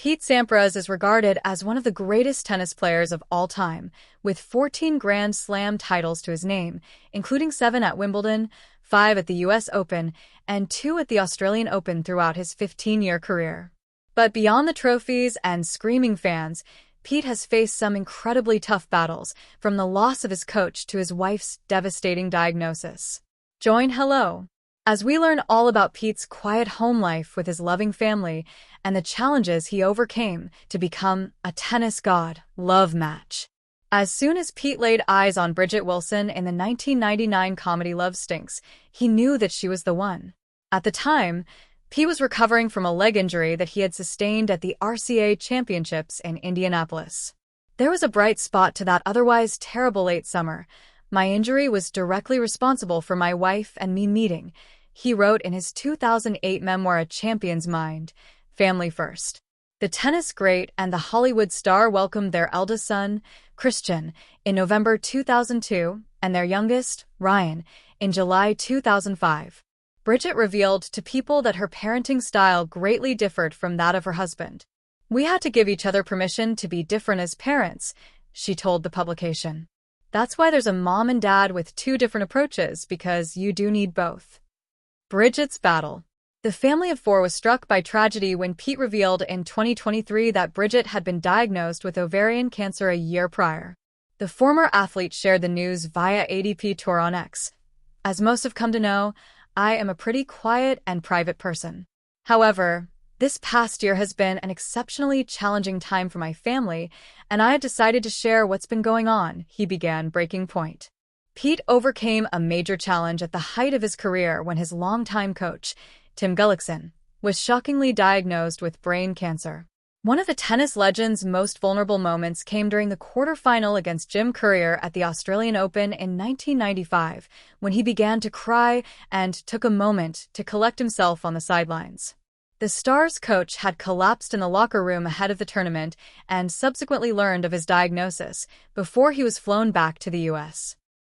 Pete Sampras is regarded as one of the greatest tennis players of all time, with 14 Grand Slam titles to his name, including 7 at Wimbledon, 5 at the US Open, and 2 at the Australian Open throughout his 15-year career. But beyond the trophies and screaming fans, Pete has faced some incredibly tough battles, from the loss of his coach to his wife's devastating diagnosis. Join Hello as we learn all about Pete's quiet home life with his loving family and the challenges he overcame to become a tennis god. Love match. As soon as Pete laid eyes on Bridget Wilson in the 1999 comedy Love Stinks, he knew that she was the one. At the time, Pete was recovering from a leg injury that he had sustained at the RCA Championships in Indianapolis. There was a bright spot to that otherwise terrible late summer. My injury was directly responsible for my wife and me meeting, he wrote in his 2008 memoir A Champion's Mind, Family First. The tennis great and the Hollywood star welcomed their eldest son, Christian, in November 2002, and their youngest, Ryan, in July 2005. Bridget revealed to People that her parenting style greatly differed from that of her husband. "We had to give each other permission to be different as parents," she told the publication. "That's why there's a mom and dad with 2 different approaches, because you do need both." Bridget's battle. The family of 4 was struck by tragedy when Pete revealed in 2023 that Bridget had been diagnosed with ovarian cancer a year prior. The former athlete shared the news via ADP Tour on X. "As most have come to know, I am a pretty quiet and private person. However, this past year has been an exceptionally challenging time for my family, and I had decided to share what's been going on," he began. Breaking point. Pete overcame a major challenge at the height of his career when his longtime coach, Tim Gullickson, was shockingly diagnosed with brain cancer. One of the tennis legend's most vulnerable moments came during the quarterfinal against Jim Courier at the Australian Open in 1995, when he began to cry and took a moment to collect himself on the sidelines. The star's coach had collapsed in the locker room ahead of the tournament and subsequently learned of his diagnosis before he was flown back to the US.